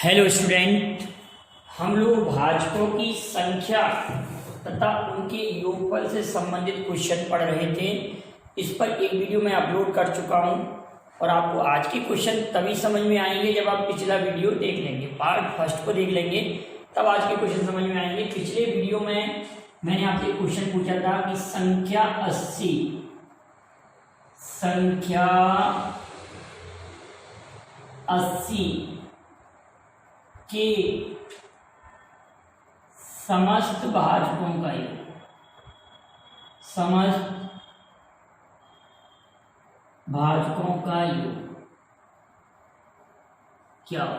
Hello student, हम लोग भाजकों की संख्या तथा उनके योगफल से संबंधित क्वेश्चन पढ़ रहे थे। इस पर एक वीडियो मैं अपलोड कर चुका हूं और आपको आज के क्वेश्चन तभी समझ में आएंगे जब आप पिछला वीडियो देख लेंगे, पार्ट फर्स्ट को देख लेंगे, तब आज के क्वेश्चन समझ में आएंगे। पिछले वीडियो में मैंने आपसे क्वेश्चन पूछा था कि संख्या 80 के समस्त भाजकों का योग, समस्त भाजकों का योग क्या हो?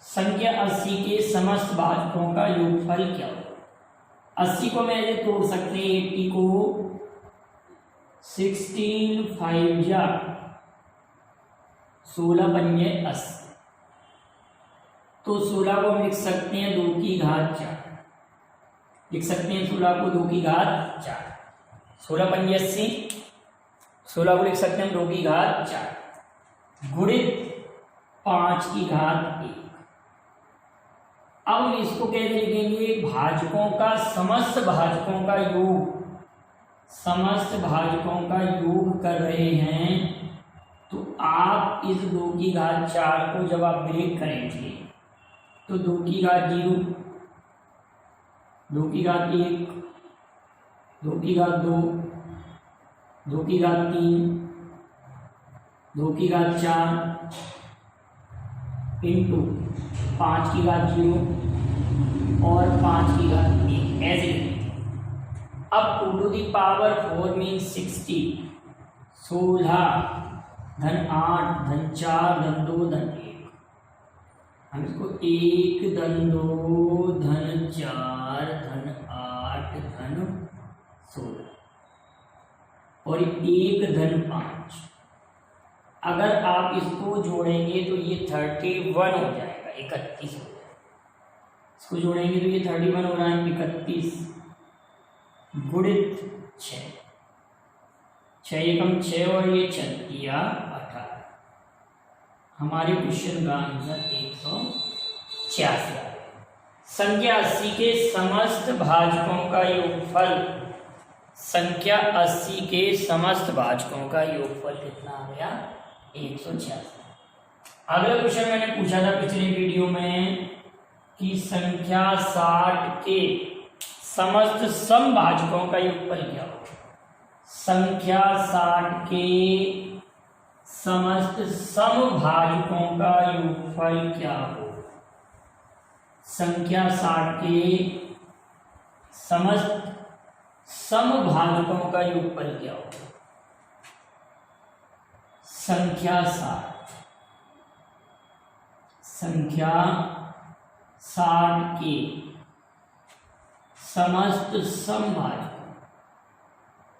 संख्या 80 के समस्त भाजकों का योगफल क्या हो? 80 को मैं ऐसे तोड़ सकते हैं, 80 को 16 5 या 16 पंजे 80, तो 16 को हम लिख सकते हैं 2 की घात 4, लिख सकते हैं 16 को 2 की घात 4, 16 पंजे 80, 16 को लिख सकते हैं 2 की घात 4 गुणित 5 की घात 1। अब हम इसको कैसे लिखेंगे? भाजकों का, समस्त भाजकों का योग, समस्त भाजकों का योग कर रहे हैं, तो आप इस 2 की घात 4 को जब आप ब्रेक करेंगे तो 2 की घात 0, 2 की घात 1, 2 की घात 2, 2 की घात 3, 2 की घात 4 इंटू 5 की घात 0 और 5 की घात 1 ऐसे। अब 2 टू दी पावर 4 मीन्स 60, 16 धन 8 धन 4 धन 2 धन 1, हम इसको 1 धन 2 धन 4 धन 8 धन 16 और 1 धन 5। अगर आप इसको जोड़ेंगे तो ये 31 हो जाएगा, 31 हो जाएगा। इसको जोड़ेंगे तो ये 31 हो रहा है, 31 गुणित 6, 6 एकम 6 और ये 36 18। हमारे क्वेश्चन का आंसर 186 है। संख्या 80 के समस्त भाजकों का योगफल, संख्या 80 के समस्त भाजकों का योगफल कितना आ गया? 186। अगला क्वेश्चन मैंने पूछा था पिछले वीडियो में कि संख्या 60 के समस्त समभाजकों का योगफल क्या हो? संख्या 60 के समस्त समभाजकों का योगफल क्या हो? संख्या 60 के समस्त समभाजकों का योगफल क्या हो? संख्या 60 के समस्त समभाजकों,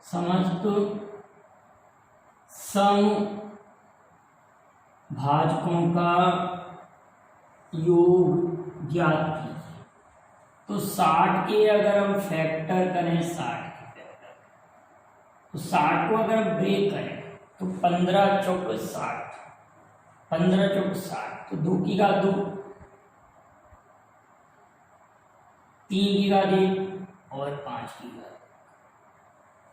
समस्त समभाजकों का योग ज्ञात कीजिए। तो 60 के अगर हम फैक्टर करें, 60 के फैक्टर, तो 60 को अगर हम ब्रेक करें तो 15 चौक 60, 15 चौक 60, तो 2 की घात 2, 3 की घात 1 और 5 की घात।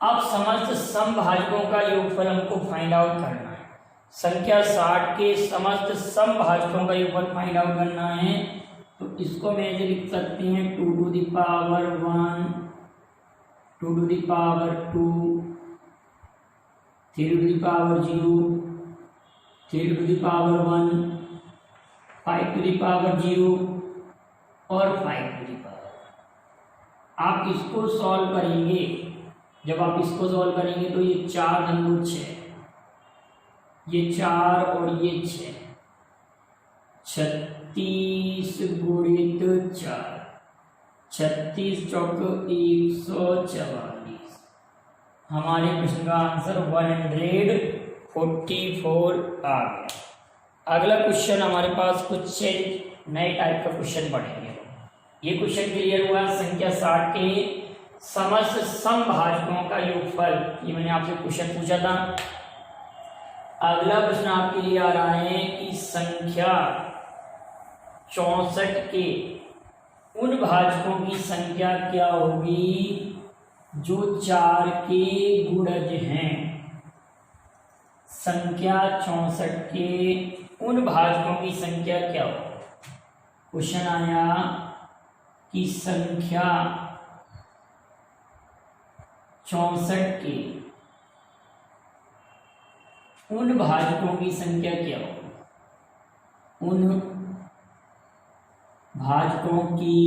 अब समस्त समभाजकों का योगफल हमको फाइंड आउट करना है। संख्या 60 के समस्त समभाजकों का योगफल फाइंड आउट करना है, तो इसको मैं ऐसे लिख सकते हैं 2 to the power 1, 2 to the power 2, 3 to the power 0, 3 to the power 1, 5 to the power 0 और 5 टू दी पावर। आप इसको सॉल्व करेंगे, जब आप इसको सॉल्व करेंगे तो ये 4 धन 2 6, ये 4 और ये 6, 36 गुणित 4, 36 चौक 144। हमारे प्रश्न का आंसर 144 आ गया। अगला क्वेश्चन हमारे पास कुछ नए टाइप का क्वेश्चन पढ़ेंगे। ये क्वेश्चन क्लियर हुआ? संख्या 60 के समस्त समभाजकों का योगफल, ये मैंने आपसे क्वेश्चन पूछा था। अगला प्रश्न आपके लिए आ रहा है कि संख्या 64 के उन भाजकों की संख्या क्या होगी जो 4 के गुणज हैं। संख्या 64 के उन भाजकों की संख्या क्या होगी। क्वेश्चन आया कि संख्या 64 के उन भाजकों की संख्या क्या होगी। उन भाजकों की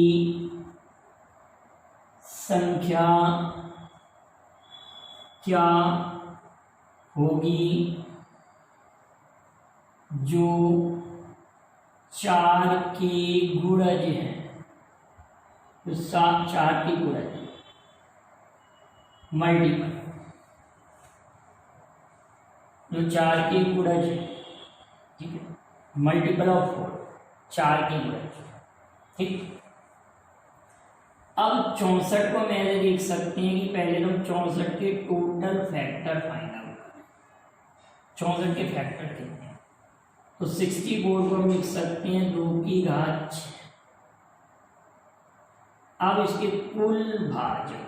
संख्या क्या होगी जो 4 के गुणज हैं। जो 4 के गुणज हैं मल्टीपल, जो 4 के गुणज है, ठीक है, मल्टीपल ऑफ 4, 4 के गुणज, ठीक। अब 64 को मैंने देख सकते हैं कि पहले हम 64 के टोटल फैक्टर फाइंड आउट करें। 64 के फैक्टर कितने हैं, तो 64 को हम लिख सकते हैं 2 की घात 6। अब इसके कुल भाजक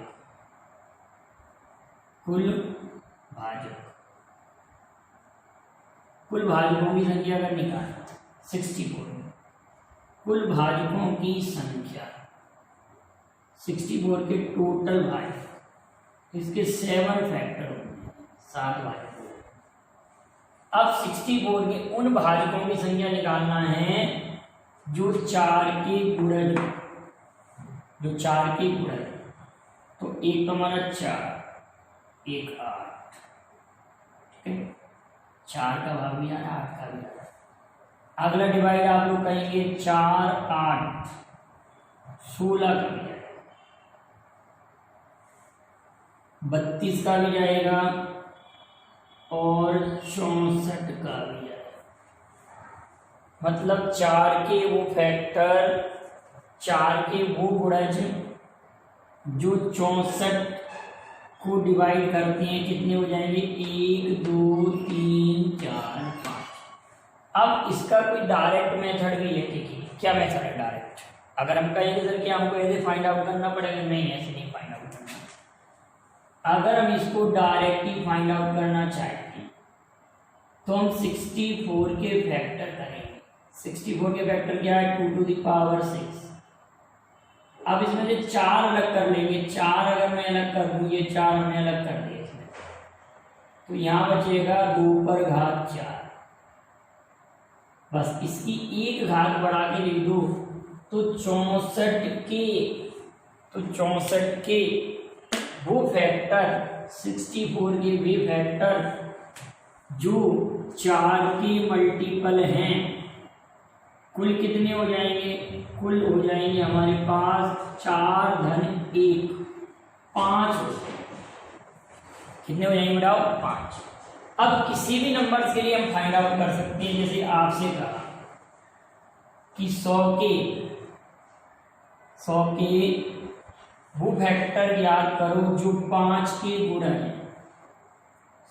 कुल भाजकों की संख्या अगर निकालें 64 में, कुल भाजकों की संख्या 64 के टोटल भाजक, इसके 7 फैक्टर होंगे, 7 भाजक। अब 64 के उन भाजकों की संख्या निकालना है जो 4 के गुणज, जो 4 के गुणज। तो एक तो हमारा 4, एक 8, ठीक है, 4 का भाग भी आ रहा, 8 का भी आ रहा। अगला डिवाइड आप लोग कहेंगे 4, 8, 16 का भी जाएगा, 32 का भी जाएगा और 64 का भी जाएगा। मतलब 4 के वो फैक्टर, 4 के वो गुणज जो 64 को डिवाइड करते हैं, कितने हो जाएंगे, 1, 2, 3, 4, 5। अब इसका कोई डायरेक्ट मेथड भी है। देखिए क्या मेथड है डायरेक्ट। अगर हम कहेंगे सर कि हमको ऐसे फाइंड आउट करना पड़ेगा, नहीं ऐसे नहीं फाइंड आउट करना। अगर हम इसको डायरेक्टली फाइंड आउट करना चाहते हैं तो हम 64 के फैक्टर करेंगे। 64 के फैक्टर क्या है, 2 to the power 6। अब इसमें से 4 अलग कर लेंगे। 4 अगर मैं अलग कर दूं, ये 4 हमने अलग कर दिए इसमें, तो यहाँ बचेगा 2 पर घात 4। बस इसकी एक घात बढ़ा के लिख दो तो 64 के वो फैक्टर, 64 के वे फैक्टर जो 4 के मल्टीपल हैं, कुल कितने हो जाएंगे, कुल हो जाएंगे हमारे पास 4 + 1, 5 हो जाएंगे। कितने हो जाएंगे बताओ, 5। अब किसी भी नंबर्स के लिए हम फाइंड आउट कर सकते हैं। जैसे आपसे कहा कि 100 के वो फैक्टर याद करो जो 5 के गुणज है।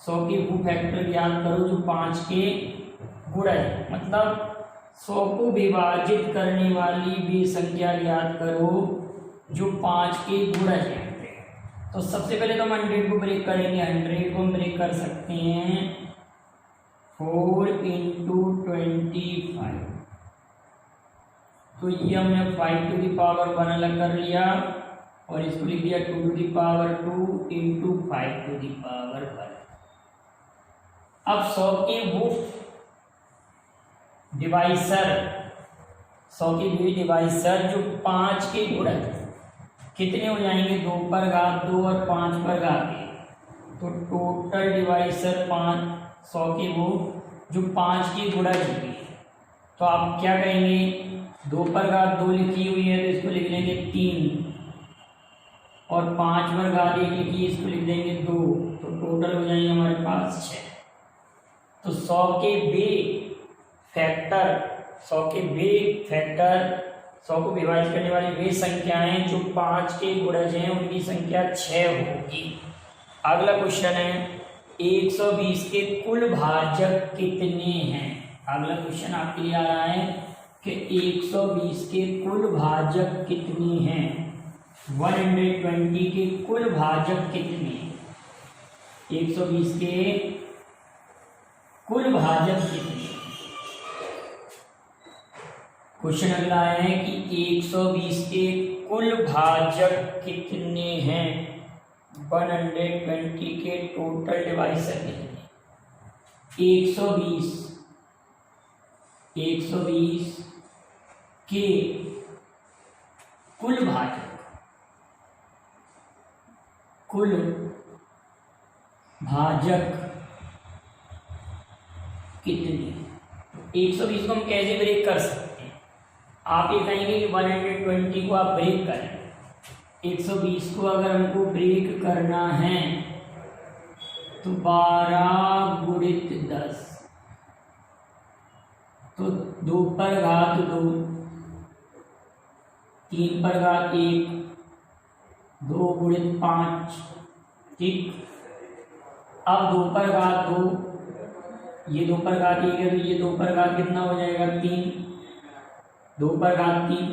100 के वो फैक्टर याद करो जो 5 के गुणज है। मतलब 100 को विभाजित करने वाली भी संख्या याद करो जो 5 के गुणज है। तो सबसे पहले तो हम 100 को ब्रेक करेंगे। 100 को हम ब्रेक कर सकते हैं 4 × 25। तो ये हमने 5 to the power 1 अलग कर लिया और इसको लिख दिया 2 to the power 2 × 5 to the power 1। अब 100 के वो डिवाइसर, 100 के भी डिवाइसर जो 5 के गुणज कितने हो जाएंगे, 2 पर घात 2 और 5 पर घात 1। तो टोटल डिवाइसर 5, 100 के वो जो 5 के गुणज होंगे। तो आप क्या कहेंगे, 2 पर घात 2 लिखी हुई है तो इसको लिख लेंगे 3 और 5 पर घात 1 लिखी है इसको लिख देंगे 2। तो टोटल हो जाएंगे हमारे पास 6। तो 100 के वे फैक्टर, 100 के वे फैक्टर, 100 को विभाजित करने वाली वे संख्याएं जो 5 के गुणज हैं उनकी संख्या 6 होगी। अगला क्वेश्चन है 120 के कुल भाजक कितने हैं। अगला क्वेश्चन आपके लिए आ रहा है कि 120 के कुल भाजक कितने हैं। 120 के कुल भाजक कितने हैं? 120 के कुल भाजक कितने हैं? क्वेश्चन अगला है कि 120 के कुल भाजक कितने हैं। 120 के टोटल डिवाइसर कितने? 120 के कुल भाजक कितने? 120 को हम कैसे ब्रेक कर सकते हैं? आप ये कहेंगे कि 120 को आप ब्रेक करें। 120 को अगर हमको ब्रेक करना है तो 12 गुणित 10, तो 2 पर घात 2, 3 पर घात 1, 2 गुणित 5, ठीक। अब 2 पर घात 2, ये 2 पर घात 1 है तो ये 2 पर घात कितना हो जाएगा? 3, 2 पर घात 3,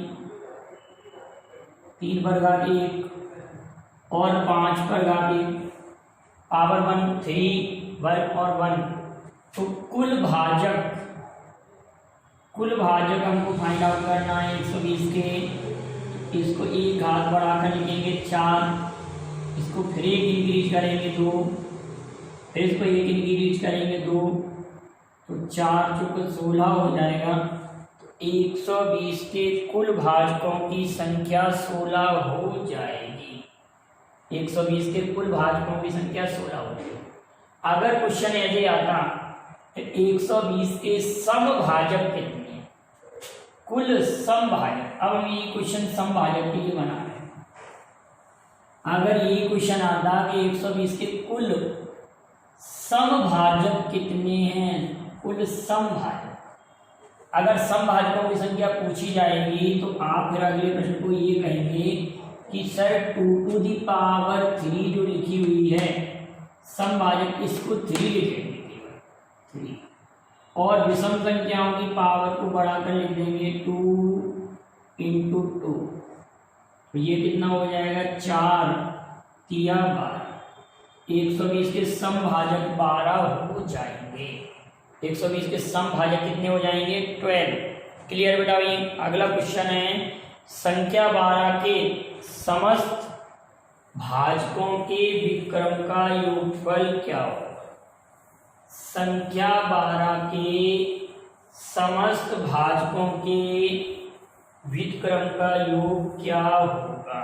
3 पर घात 1 और 5 पर घात 1, पावर 1, 3 वर्ग और 1। तो कुल भाजक हमको फाइंड आउट करना है 120 के। इसको एक घात बढ़ाकर लिखेंगे 4, इसको फिर 1 इंक्रीज करेंगे 2, फिर इसको 1 इंक्रीज करेंगे 2, तो 4 चौके 16 हो जाएगा। तो 120 के कुल भाजकों की संख्या 16 हो जाएगी। 120 के कुल भाजकों की संख्या 16 हो जाएगी। अगर क्वेश्चन ऐसे आता तो 120 के समभाजक कितने? कुल समभाजक। अब हम ये क्वेश्चन समभाजक के लिए बना रहे हैं। अगर ये क्वेश्चन आता कि 120 के कुल समभाजक कितने हैं, कुल समभाजक, अगर समभाजकों की संख्या पूछी जाएगी तो आप फिर अगले प्रश्न को ये कहेंगे कि सर 2 to the power 3 जो लिखी हुई है समभाजक, इसको 3 लिखेंगे 3, और विषम संख्याओं की पावर को बढ़ाकर लिख देंगे 2 into 2, तो ये कितना हो जाएगा? 4 तिया 12। 120 के समभाजक 12 हो जाएंगे। 120 के समभाजक कितने हो जाएंगे? 12। क्लियर बेटा? ये अगला क्वेश्चन है, संख्या 12 के समस्त भाजकों के विक्रम का योगफल क्या होगा? संख्या 12 के समस्त भाजकों के व्युत्क्रम का योग क्या होगा?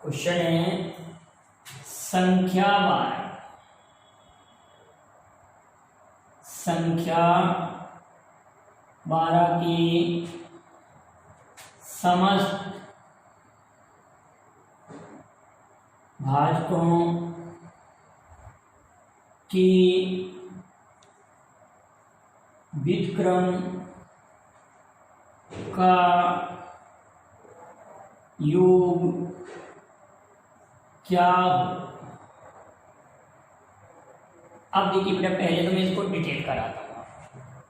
क्वेश्चन है संख्या 12 के समस्त भाजकों के व्युत्क्रम का योग क्या हो? अब देखिए बेटा, पहले तो मैं इसको डिटेल कराता हूँ।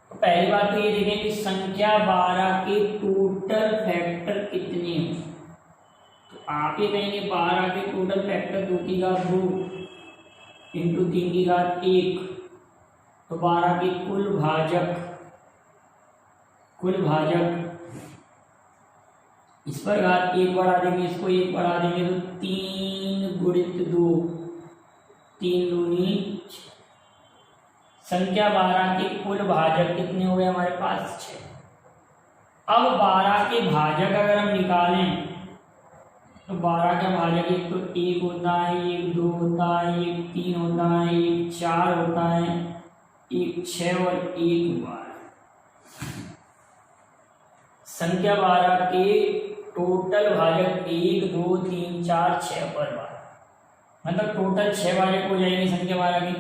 तो पहली बात तो ये देखें कि संख्या 12 के टोटल फैक्टर कितने हैं। तो आप ये कहेंगे 12 के टोटल फैक्टर 2 की घात 2 इंटू 3 की घात 1, तो 12 के कुल भाजक इस पर घात 1 बढ़ा देंगे, इसको 1 बढ़ा देंगे तो 3 गुणित 2, 3 दूनी 6। संख्या 12 के कुल भाजक कितने हो गए हमारे पास? 6। अब 12 के भाजक अगर हम निकालें तो 12 का भाजक एक तो 1 होता है, 1 2 होता है, 1 3 होता है, 1 4 होता है, 1 6 और 1 12। संख्या 12 के टोटल भाजक 1 2 3 4 6 पर 12, मतलब टोटल 6 भाजक हो जाएंगे संख्या 12 की।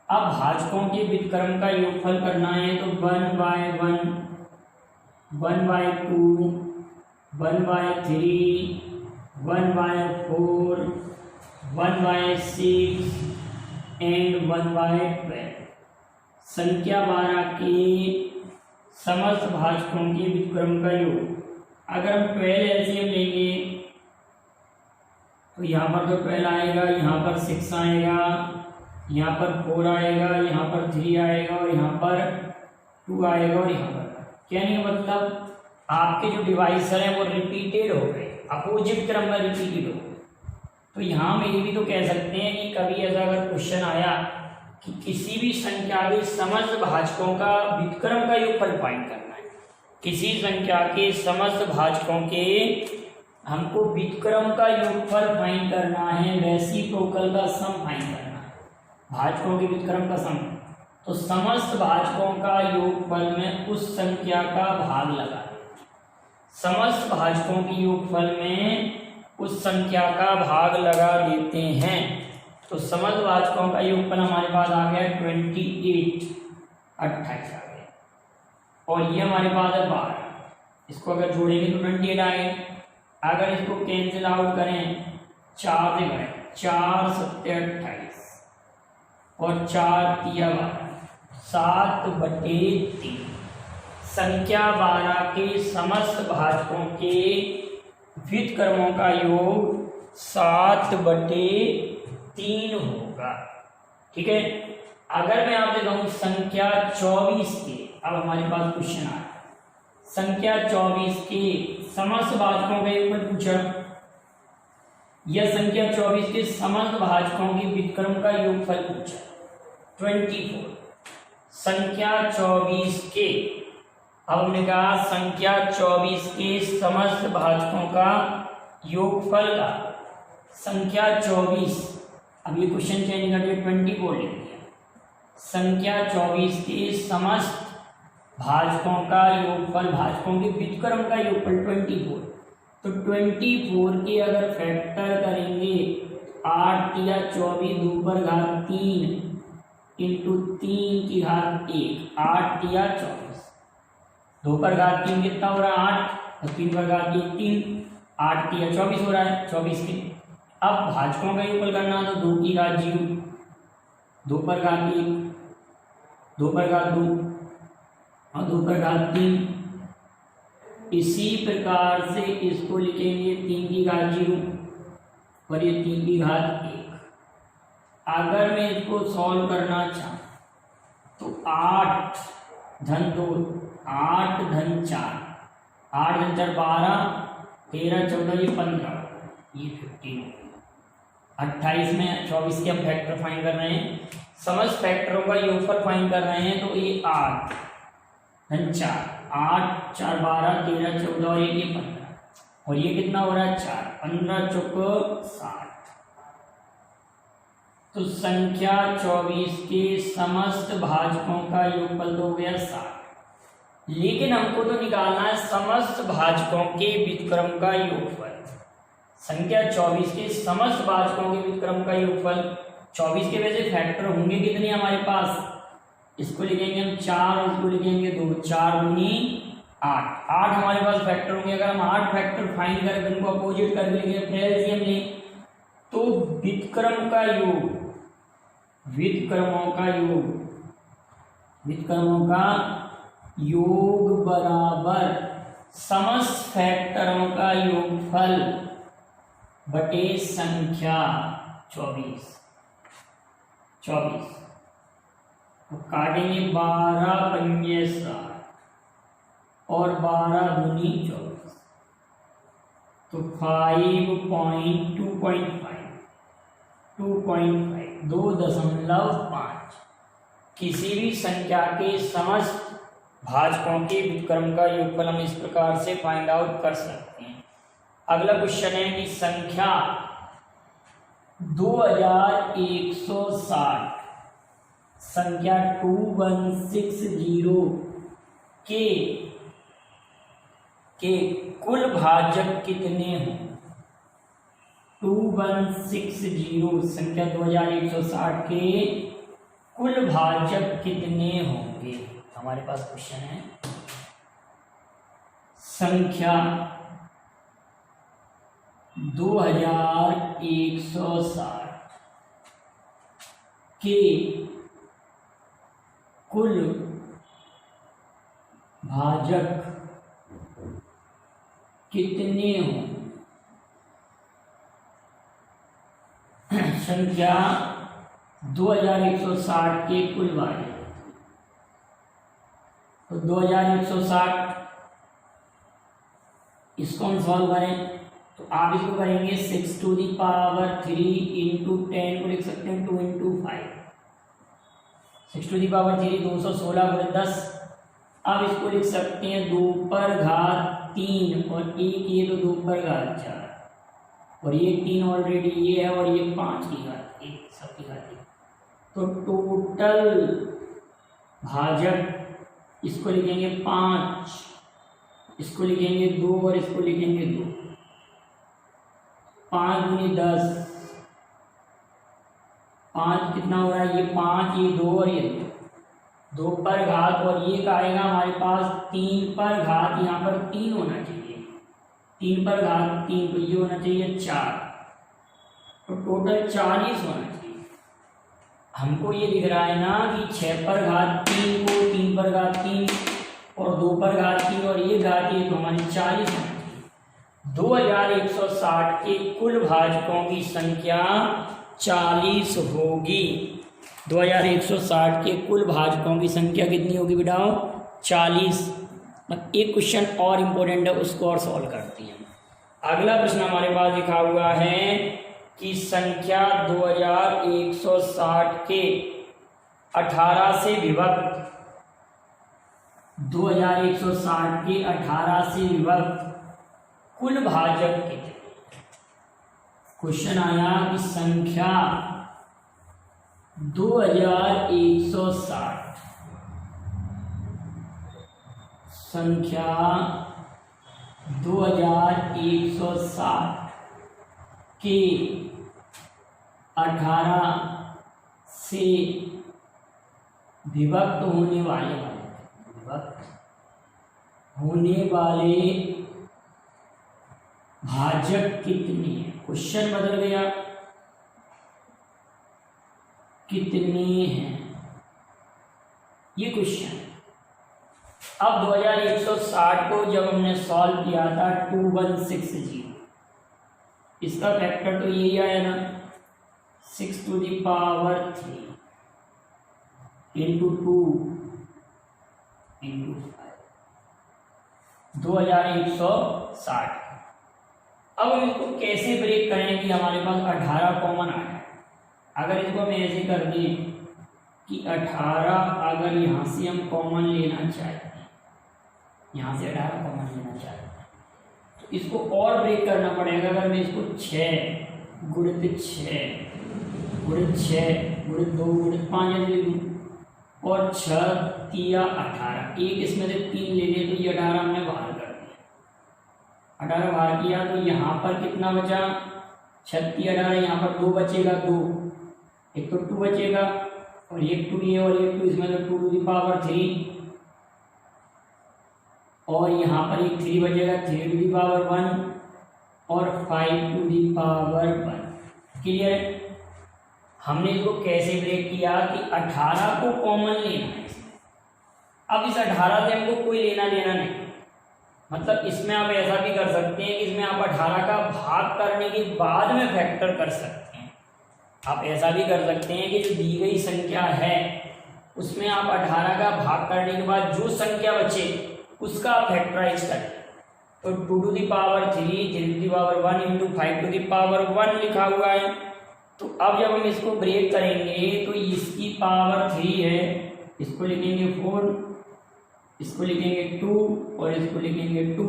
अब भाजकों के व्युत्क्रम का योगफल करना है तो 1/1, 1/2, 1/3, 1/4, 1/6 एंड 1/12। संख्या 12 के समस्त भाजकों के व्युत्क्रम का योग। अगर हम 12 एलसीएम लेंगे तो यहाँ पर तो 12 आएगा, यहाँ पर 6 आएगा, यहाँ पर 4 आएगा, यहाँ पर 3 आएगा और यहाँ पर 2 आएगा और यहाँ पर कहने का मतलब आपके जो डिवाइसर हैं वो रिपीटेड हो गए, अपोजिट क्रम में रिपीटेड हो गए। तो यहाँ में ये भी तो कह सकते हैं कि कभी ऐसा अगर क्वेश्चन आया कि किसी भी संख्या के समस्त भाजकों का व्युत्क्रम का योगफल फाइंड करना है, किसी संख्या के समस्त भाजकों के हमको व्युत्क्रम का योगफल फाइंड करना है, रेसिप्रोकल का सम फाइंड करना है, भाजकों के व्युत्क्रम का सम। तो समस्त भाजकों का योगफल में उस संख्या का भाग लगा, समस्त भाजकों के योगफल में उस संख्या का भाग लगा देते हैं। तो समस्त भाजकों का योगफल हमारे पास आ गया 28 आ गया और ये हमारे पास है 12। इसको अगर जोड़ेंगे तो 28 आएगा। अगर इसको कैंसिल आउट करें 4 से करें, 4 7 28 और 4 3 12, 7/3। संख्या 12 के समस्त भाजकों के व्युत्क्रमों का योग 7/3 होगा। ठीक है। अगर मैं आपसे कहूँ संख्या 24 के, अब हमारे पास क्वेश्चन आ रहा है, संख्या 24 के समस्त भाजकों का योगफल पूछा, यह संख्या 24 के समस्त भाजकों के व्युत्क्रम का योगफल पूछा 24। संख्या 24 के, अब हमने कहा संख्या 24 के समस्त भाजकों का योगफल का, संख्या 24, अब ये क्वेश्चन चेंज करके 24 लिख दिया, संख्या 24 के समस्त भाजकों का योगफल, भाजकों के व्युत्क्रम का योगफल 24। तो 24 के अगर फैक्टर करेंगे 8 या 24 2 पर घात 3 इंटू 3 की घात 1, 8 या 24, 2 पर घात 3 कितना हो रहा है 8 और 3 पर घात 1 3, 8 या 24 हो रहा है 24 के। अब भाजकों का योगफल करना तो 2 की घात 0, 2 पर घात 1, 2 पर घात 2 और 2 पर घात 3। इसी प्रकार से इसको लिखेंगे 3 की घात 0 और ये 3 की घात 1। अगर मैं इसको सॉल्व करना चाहूँ तो 8 धन 2, 8 धन 4, 8 धन 4 12, 13 14 ये 15, ये 15। 28 में 24 के हम फैक्टर फाइंड कर रहे हैं, समस्त फैक्टरों का योगफल फाइंड कर रहे हैं। तो ये 8 धन 4, 8 4 12 13 14 और ये 15 और ये कितना हो रहा है 4, 15 चौक 60। तो संख्या 24 के समस्त भाजकों का योगफल तो हो गया 60, लेकिन हमको तो निकालना है समस्त भाजकों के व्युत्क्रम का योगफल। संख्या 24 के समस्त भाजकों के व्युत्क्रम का योगफल, 24 के वजह फैक्टर होंगे कितने हमारे पास, इसको लिखेंगे हम 4 और इसको लिखेंगे 2, 4 दूनी 8, 8 हमारे पास फैक्टर होंगे। अगर हम 8 फैक्टर फाइंड करें तो इनको अपोजिट कर लेंगे, एलसीएम लें तो व्युत्क्रम का योग, व्युत्क्रमों का योग, व्युत्क्रमों का योग बराबर समस्त फैक्टरों का योगफल बटे संख्या 24। तो काटेंगे 12 पंजे 7 और 12 दूनी 24, तो 2.5 किसी भी संख्या के समस्त भाजकों के व्युत्क्रम का योगफल हम इस प्रकार से फाइंड आउट कर सकते हैं। अगला क्वेश्चन है कि संख्या 2160, संख्या 2160 के कुल भाजक कितने हों। 2160 संख्या 2160 के कुल भाजक कितने होंगे, हमारे पास क्वेश्चन है। संख्या 2160 के कुल भाजक कितने हों? संख्या 2160 के कुल भाजक। तो 2160 इसको हम सॉल्व करें तो आप इसको करेंगे 6 टू दी पावर 3 इंटू 10 को लिख सकते हैं 2 इंटू 5। 6 टू दी पावर 3 216 गुणे 10। अब इसको लिख सकते हैं 2 पर घात 3 और एक ये तो 2 पर घात 4 और ये 3 ऑलरेडी ये है और ये 5 की घात 1 सबकी घात 1। तो टोटल भाजक इसको लिखेंगे 5, इसको लिखेंगे 2 और इसको लिखेंगे 2। 5 दूनी 10, 5 कितना हो रहा है? ये 5, ये 2 और ये 2 पर घात और ये का आएगा हमारे पास 3 पर घात, यहाँ पर 3 होना चाहिए, 3 पर घात 3 तो ये होना चाहिए 4, तो टोटल 40 होना चाहिए। हमको ये दिख रहा है ना कि 6 पर घात 3 को 3 पर घात 3 और 2 पर घात 3 और ये घात ये तो हमारी 40 होना चाहिए। 2160 के कुल भाजकों की संख्या 40 होगी। 2160 के कुल भाजकों की संख्या कितनी होगी बेटाओ? 40। एक क्वेश्चन और इम्पोर्टेंट है, उसको और सॉल्व करते हैं। अगला प्रश्न हमारे पास लिखा हुआ है कि संख्या 2160 के 18 से विभक्त 2160 के 18 से विभक्त कुल भाजक कितने? क्वेश्चन आया कि संख्या 2160 संख्या 2160 के 18 से विभक्त होने वाले भाजक कितने हैं? क्वेश्चन बदल गया, कितने हैं ये क्वेश्चन है। अब 2160 को जब हमने सॉल्व किया था 2160, इसका फैक्टर तो यही आया ना 6 to the power 3 into 2 into 5 2160। अब हम इसको कैसे ब्रेक करें कि हमारे पास 18 कॉमन आ जाए। अगर इसको हम ऐसे कर दें कि 18 अगर यहाँ से हम कॉमन लेना चाहते हैं, यहाँ से 18 कॉमन लेना चाहते हैं तो इसको और ब्रेक करना पड़ेगा। अगर मैं इसको 6 गुणित 6 गुणित 6 गुणित 2 गुणित 5 ऐसे ले लूँ और 6 3 18, एक इसमें से 3 ले लें तो ये 18 हमने बाहर कर दिया। 18 बाहर किया तो यहाँ पर कितना बचा? 36 18, यहाँ पर 2 बचेगा, 2 एक तो 2 बचेगा और एक 2 ये और एक 2, इसमें तो 2 टू दी पावर 3 और यहाँ पर एक 3 बचेगा, 3 टू दी पावर 1 और 5 टू दी पावर 1। क्लियर है? हमने इसको कैसे ब्रेक किया कि 18 को कॉमन लेना है। अब इस 18 से हमको कोई लेना देना नहीं, मतलब इसमें आप ऐसा भी कर सकते हैं कि इसमें आप 18 का भाग करने के बाद में फैक्टर कर सकते हैं। आप ऐसा भी कर सकते हैं कि जो दी गई संख्या है उसमें आप 18 का भाग करने के बाद जो संख्या बचे उसका फैक्टराइज करें। तो 2 to the power 3 3 to the power 1 into 5 to the power 1 लिखा हुआ है। तो अब जब हम इसको ब्रेक करेंगे तो इसकी पावर 3 है, इसको लिखेंगे 4, इसको लिखेंगे 2 और इसको लिखेंगे 2।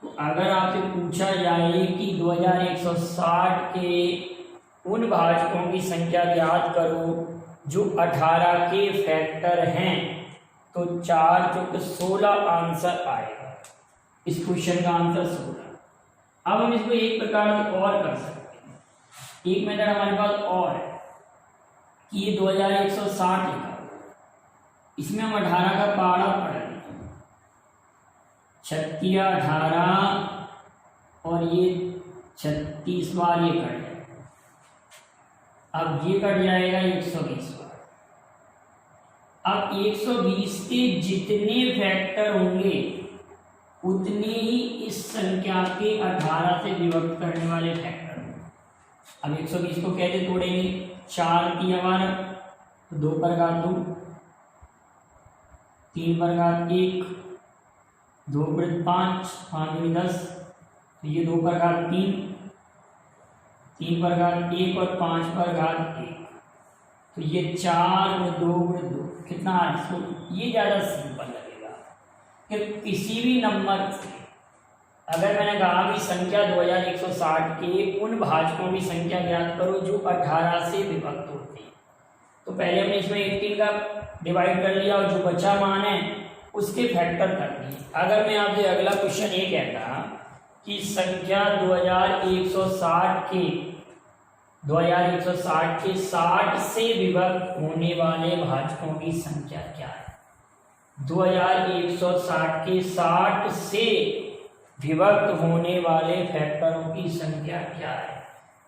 तो अगर आपसे पूछा जाए कि 2160 के उन भाजकों की संख्या ज्ञात करो जो 18 के फैक्टर हैं तो 4 चौक 16 आंसर आएगा। इस क्वेश्चन का आंसर 16। अब हम इसको एक प्रकार से और कर सकते हैं। एक मेथड हमारे पास और है कि ये 2160 लिखा, इसमें हम 18 का पाड़ा पढ़ लें, 36 18 और ये 36 बार ये कट जाएगा। अब ये कट जाएगा 120 बार। अब 120 के जितने फैक्टर होंगे उतने ही इस संख्या के 18 से विभक्त करने वाले फैक्टर होंगे। अब 120 को कैसे तोड़ेंगे? 4 की हमारा तो 2 पर घात 2, 3 पर घात 1, 2 गुणित 5, 5 गुणित 10, तो ये 2 पर घात 3, 3 पर घात 1 और 5 पर घात 1, तो ये 4 गुणित 2 गुणित 2 कितना 800। ये ज़्यादा सिंपल लगेगा कि किसी भी नंबर से अगर मैंने कहा कि संख्या 2160 के उन भाजकों की संख्या ज्ञात करो जो 18 से विभक्त होते हैं, तो पहले हमने इसमें 18 का डिवाइड कर लिया और जो बचा मान है उसके फैक्टर कर दिए। अगर मैं आपसे अगला क्वेश्चन ये कहता कि संख्या 2160 के 60 से विभक्त होने वाले भाजकों की संख्या क्या है? 2160 के 60 से विभक्त होने वाले फैक्टरों की संख्या क्या है?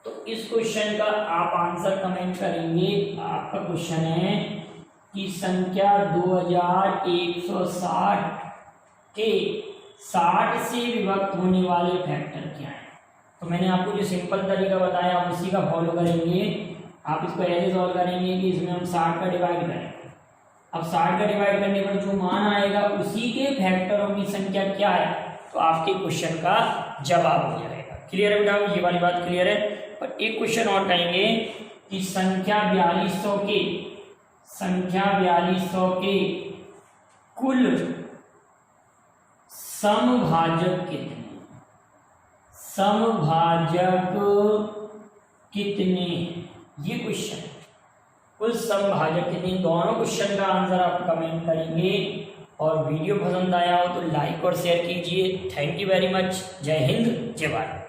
तो इस क्वेश्चन का आप आंसर कमेंट करेंगे। आपका क्वेश्चन है कि संख्या 2160 के 60 से विभक्त होने वाले फैक्टर क्या है? तो मैंने आपको जो सिंपल तरीका बताया आप उसी का फॉलो करेंगे। आप इसको ऐसे सॉल्व करेंगे कि इसमें हम 60 का डिवाइड करेंगे। अब 60 का डिवाइड करने पर जो मान आएगा उसी के फैक्टरों की संख्या क्या है, तो आपके क्वेश्चन का जवाब हो जाएगा। क्लियर है बेटा? ये वाली बात क्लियर है। और एक क्वेश्चन और कहेंगे कि संख्या 4200 के कुल समभाजक कितने? ये क्वेश्चन कुल समभाजक कितने? दोनों क्वेश्चन का आंसर आप कमेंट करेंगे। और वीडियो पसंद आया हो तो लाइक और शेयर कीजिए। Thank you very much. जय हिंद, जय भारत।